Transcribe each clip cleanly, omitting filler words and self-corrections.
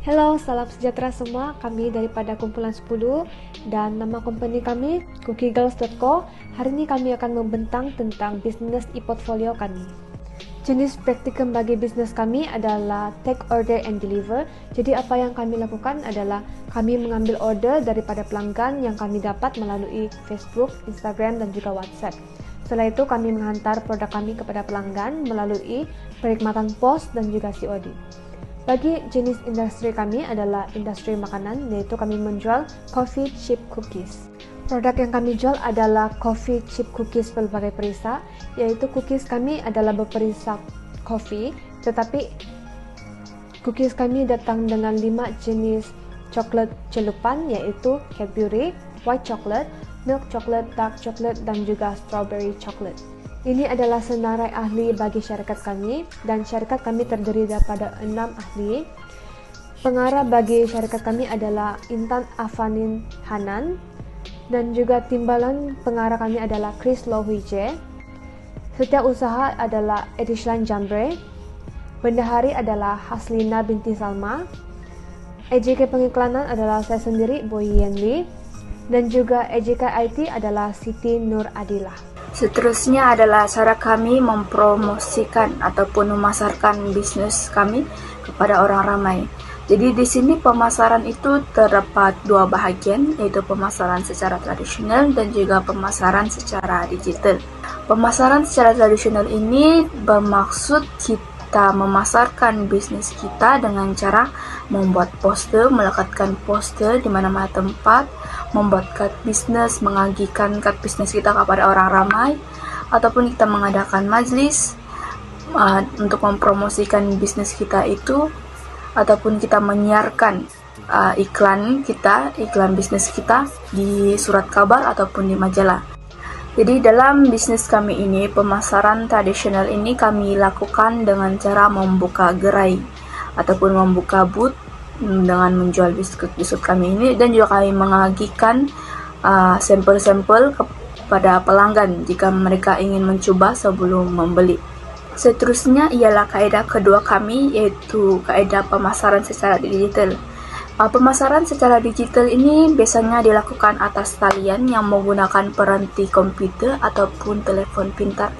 Hello, salam sejahtera semua. Kami daripada kumpulan 10 dan nama company kami cookiegirls.co. Hari ini kami akan membentang tentang bisnes e-portfolio kami. Jenis praktikum bagi bisnes kami adalah take order and deliver. Jadi apa yang kami lakukan adalah kami mengambil order daripada pelanggan yang kami dapat melalui Facebook, Instagram dan juga WhatsApp. Setelah itu kami menghantar produk kami kepada pelanggan melalui perkhidmatan pos dan juga COD. Bagi jenis industri kami adalah industri makanan, yaitu kami menjual coffee chip cookies. Produk yang kami jual adalah coffee chip cookies berbagai perisa, yaitu cookies kami adalah berperisa coffee, tetapi cookies kami datang dengan 5 jenis coklat celupan, yaitu Cadbury, white chocolate, milk chocolate, dark chocolate, dan juga strawberry chocolate. Ini adalah senarai ahli bagi syarikat kami, dan syarikat kami terdiri daripada 6 ahli. Pengarah bagi syarikat kami adalah Intan Afanin Hanan, dan juga timbalan pengarah kami adalah Chris Lohuje. Setiap usaha adalah Edishlan Jambre. Bendahari adalah Haslina binti Salma. EJK pengiklanan adalah saya sendiri, Boy Yenli. Dan juga EJK IT adalah Siti Nur Adilah. Seterusnya adalah cara kami mempromosikan ataupun memasarkan bisnis kami kepada orang ramai. Jadi di sini pemasaran itu terdapat 2 bahagian, yaitu pemasaran secara tradisional dan juga pemasaran secara digital. Pemasaran secara tradisional ini bermaksud kita memasarkan bisnis kita dengan cara membuat poster, melekatkan poster di mana-mana tempat, membuat kad bisnis, mengagikan kad bisnis kita kepada orang ramai, ataupun kita mengadakan majlis untuk mempromosikan bisnis kita itu, ataupun kita menyiarkan iklan bisnis kita di surat kabar ataupun di majalah. Jadi dalam bisnis kami ini, pemasaran tradisional ini kami lakukan dengan cara membuka gerai ataupun membuka booth dengan menjual biskuit kami ini, dan juga kami mengagikan sampel-sampel kepada pelanggan jika mereka ingin mencoba sebelum membeli. Seterusnya ialah kaedah kedua kami, yaitu kaedah pemasaran secara digital. Pemasaran secara digital ini biasanya dilakukan atas talian yang menggunakan peranti komputer ataupun telefon pintar.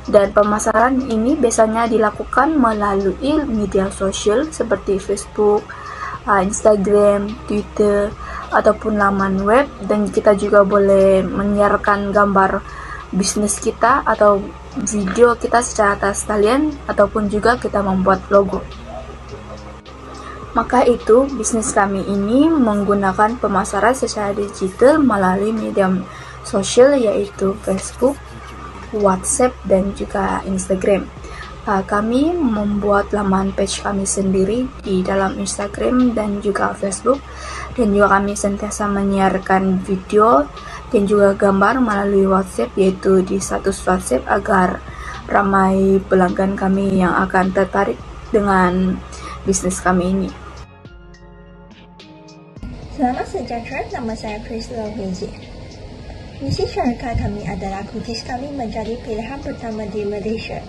Dan pemasaran ini biasanya dilakukan melalui media sosial seperti Facebook, Instagram, Twitter, ataupun laman web, dan kita juga boleh menyiarkan gambar bisnis kita atau video kita secara atas talian, ataupun juga kita membuat logo. Maka itu, bisnis kami ini menggunakan pemasaran secara digital melalui media sosial, yaitu Facebook, WhatsApp, dan juga Instagram. Kami membuat laman page kami sendiri di dalam Instagram dan juga Facebook, dan juga kami sentiasa menyiarkan video dan juga gambar melalui WhatsApp, yaitu di status WhatsApp, agar ramai pelanggan kami yang akan tertarik dengan bisnis kami ini. Selamat sejahtera, nama saya Chris Lohuje. Misi syarikat kami adalah cookies kami menjadi pilihan pertama di Malaysia.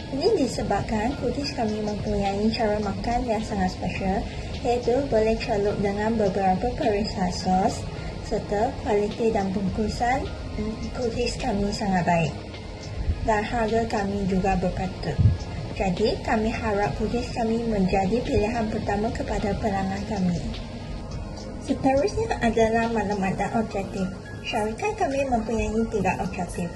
Ini disebabkan cookies kami mempunyai cara makan yang sangat spesial, iaitu boleh celup dengan beberapa perisa sos, serta kualiti dan bungkusan cookies kami sangat baik. Dan harga kami juga berpatut. Jadi, kami harap cookies kami menjadi pilihan pertama kepada pelanggan kami. Seterusnya adalah maklumat dan objektif. Syarikat kami mempunyai 3 objektif.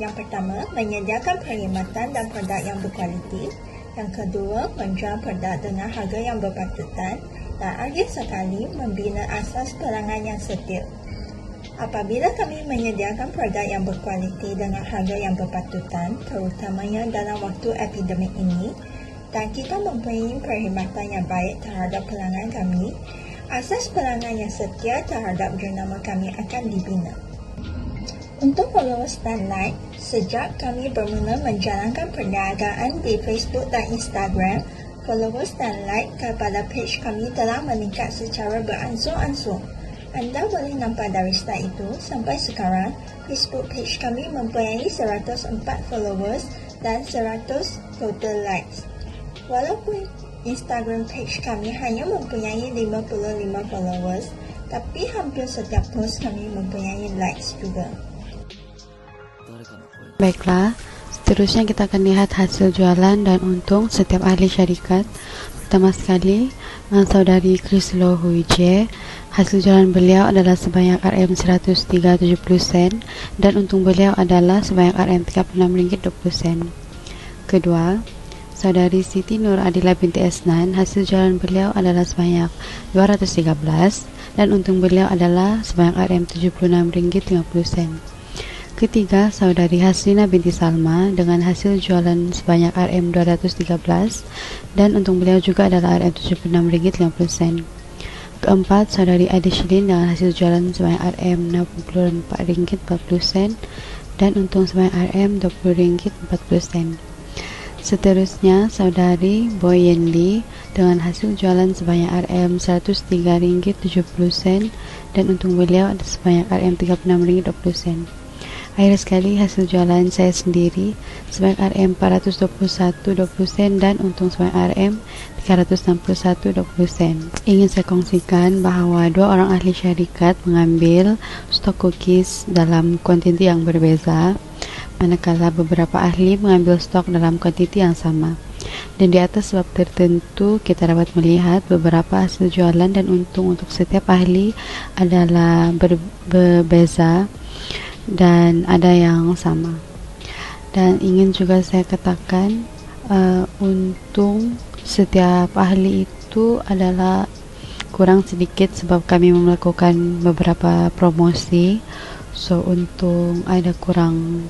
Yang pertama, menyediakan perkhidmatan dan produk yang berkualiti. Yang kedua, menjual produk dengan harga yang berpatutan. Dan akhir sekali, membina asas pelanggan yang setia. Apabila kami menyediakan produk yang berkualiti dengan harga yang berpatutan, terutamanya dalam waktu epidemik ini, dan kita mempunyai perkhidmatan yang baik terhadap pelanggan kami, asas pelanggan yang setia terhadap jenama kami akan dibina. Untuk followers dan like, sejak kami bermula menjalankan perniagaan di Facebook dan Instagram, followers dan like kepada page kami telah meningkat secara beransur-ansur. Anda boleh nampak dari start itu sampai sekarang, Facebook page kami mempunyai 104 followers dan 100 total likes. Walaupun Instagram page kami hanya mempunyai 55 followers, tapi hampir setiap post kami mempunyai likes juga. Baiklah, seterusnya kita akan lihat hasil jualan dan untung setiap ahli syarikat. Pertama sekali, saudari Chris Lo Hui Jie, hasil jualan beliau adalah sebanyak Rm103.70 dan untung beliau adalah sebanyak Rm36.20. Kedua, saudari Siti Nur Adila binti Esnan, hasil jualan beliau adalah sebanyak 213 dan untung beliau adalah sebanyak Rm76.50. Ketiga, saudari Haslina binti Salma dengan hasil jualan sebanyak Rm213 dan untung beliau juga adalah Rm76.50. Keempat, saudari Adishlin dengan hasil jualan sebanyak Rm64.40 dan untung sebanyak Rm20.40. Seterusnya, saudari Boy Yen Lee dengan hasil jualan sebanyak Rm103.70 dan untung beliau adalah sebanyak Rm36.20. Akhir sekali, hasil jualan saya sendiri sebanyak Rm421.20 dan untung sebanyak Rm361.20. Ingin saya kongsikan bahwa dua orang ahli syarikat mengambil stok cookies dalam kuantiti yang berbeza, manakala beberapa ahli mengambil stok dalam kuantiti yang sama. Dan di atas sebab tertentu kita dapat melihat beberapa hasil jualan dan untung untuk setiap ahli adalah berbeza dan ada yang sama. Dan ingin juga saya katakan untung setiap ahli itu adalah kurang sedikit sebab kami melakukan beberapa promosi, so untung ada kurang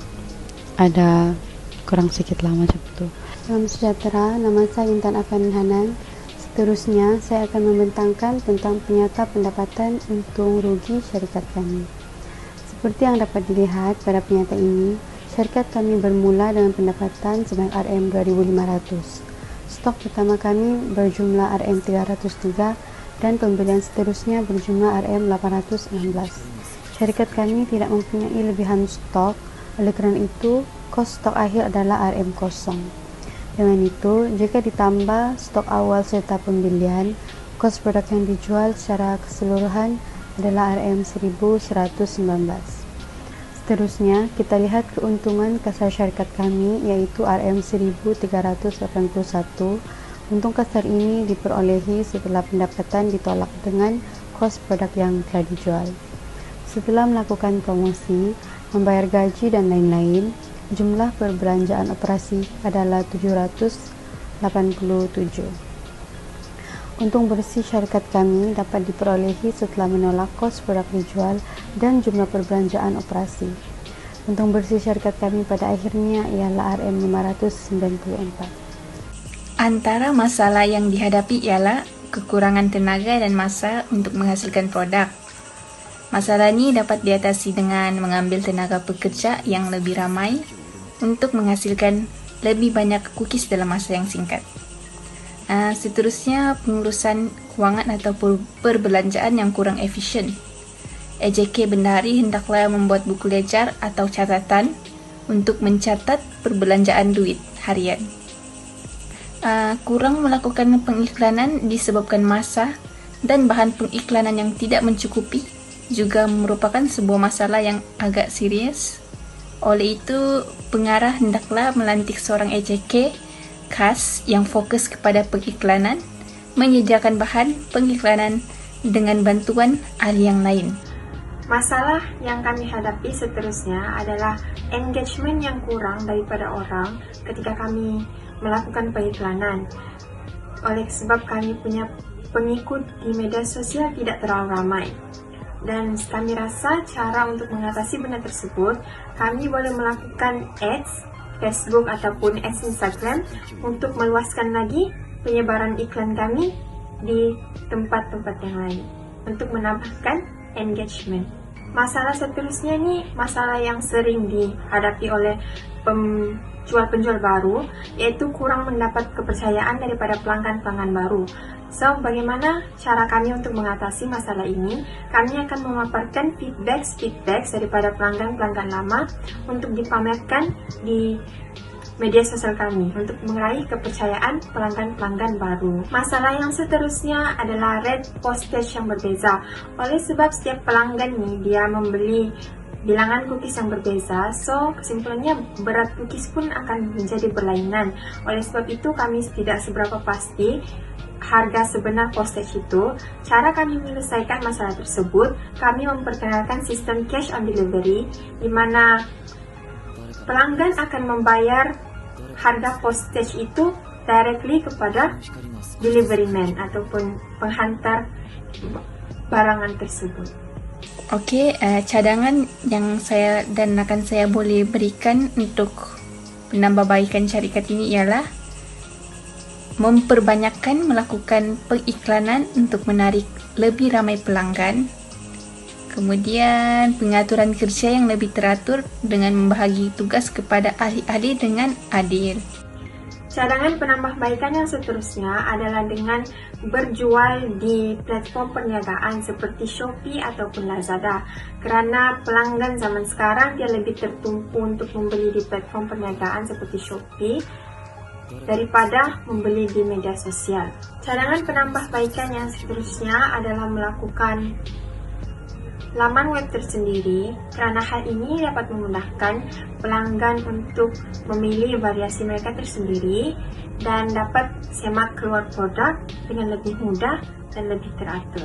sedikit lah macam itu. Salam sejahtera, nama saya Intan Afan Hanan. Seterusnya saya akan membentangkan tentang penyata pendapatan untung rugi syarikat kami. Seperti yang dapat dilihat pada penyata ini, syarikat kami bermula dengan pendapatan sebanyak Rm2.500. Stok pertama kami berjumlah Rm303 dan pembelian seterusnya berjumlah Rm816. Syarikat kami tidak mempunyai lebihan stok, oleh kerana itu, kos stok akhir adalah Rm0. Dengan itu, jika ditambah stok awal serta pembelian, kos produk yang dijual secara keseluruhan adalah Rm1119. Seterusnya, kita lihat keuntungan kasar syarikat kami, yaitu Rm1381. Untung kasar ini diperolehi setelah pendapatan ditolak dengan kos produk yang telah dijual. Setelah melakukan promosi, membayar gaji dan lain-lain, jumlah perbelanjaan operasi adalah 787. Untung bersih syarikat kami dapat diperolehi setelah menolak kos produk dijual dan jumlah perbelanjaan operasi. Untung bersih syarikat kami pada akhirnya ialah Rm594. Antara masalah yang dihadapi ialah kekurangan tenaga dan masa untuk menghasilkan produk. Masalah ini dapat diatasi dengan mengambil tenaga pekerja yang lebih ramai untuk menghasilkan lebih banyak cookies dalam masa yang singkat. Seterusnya, pengurusan kewangan atau perbelanjaan yang kurang efisien. EJK Bendahari hendaklah membuat buku ledger atau catatan untuk mencatat perbelanjaan duit harian. Kurang melakukan pengiklanan disebabkan masa dan bahan pengiklanan yang tidak mencukupi juga merupakan sebuah masalah yang agak serius. Oleh itu, pengarah hendaklah melantik seorang EJK khas yang fokus kepada pengiklanan, menyediakan bahan pengiklanan dengan bantuan ahli yang lain. Masalah yang kami hadapi seterusnya adalah engagement yang kurang daripada orang ketika kami melakukan pengiklanan. Oleh sebab kami punya pengikut di media sosial tidak terlalu ramai. Dan kami rasa cara untuk mengatasi benda tersebut, kami boleh melakukan ads Facebook ataupun ads Instagram untuk meluaskan lagi penyebaran iklan kami di tempat-tempat yang lain untuk menambahkan engagement. Masalah seterusnya ini masalah yang sering dihadapi oleh penjual baru, yaitu kurang mendapat kepercayaan daripada pelanggan-pelanggan baru. So, bagaimana cara kami untuk mengatasi masalah ini? Kami akan memaparkan feedback daripada pelanggan-pelanggan lama untuk dipamerkan di media sosial kami untuk meraih kepercayaan pelanggan-pelanggan baru. Masalah yang seterusnya adalah rate postage yang berbeza. Oleh sebab setiap pelanggan nih dia membeli bilangan cookies yang berbeza, so kesimpulannya berat cookies pun akan menjadi berlainan. Oleh sebab itu kami tidak seberapa pasti harga sebenar postage itu. Cara kami menyelesaikan masalah tersebut, kami memperkenalkan sistem cash on delivery, di mana pelanggan akan membayar harga postage itu directly kepada delivery man ataupun penghantar barangan tersebut. Oke, cadangan yang saya dan akan saya boleh berikan untuk penambahbaikan syarikat ini ialah memperbanyakkan melakukan pengiklanan untuk menarik lebih ramai pelanggan. Kemudian pengaturan kerja yang lebih teratur dengan membahagi tugas kepada ahli-ahli dengan adil. Cadangan penambahbaikan yang seterusnya adalah dengan berjual di platform perniagaan seperti Shopee ataupun Lazada. Kerana pelanggan zaman sekarang dia lebih tertumpu untuk membeli di platform perniagaan seperti Shopee daripada membeli di media sosial. Cadangan penambahbaikan yang seterusnya adalah melakukan laman web tersendiri, kerana hal ini dapat memudahkan pelanggan untuk memilih variasi mereka tersendiri dan dapat semak keluar produk dengan lebih mudah dan lebih teratur.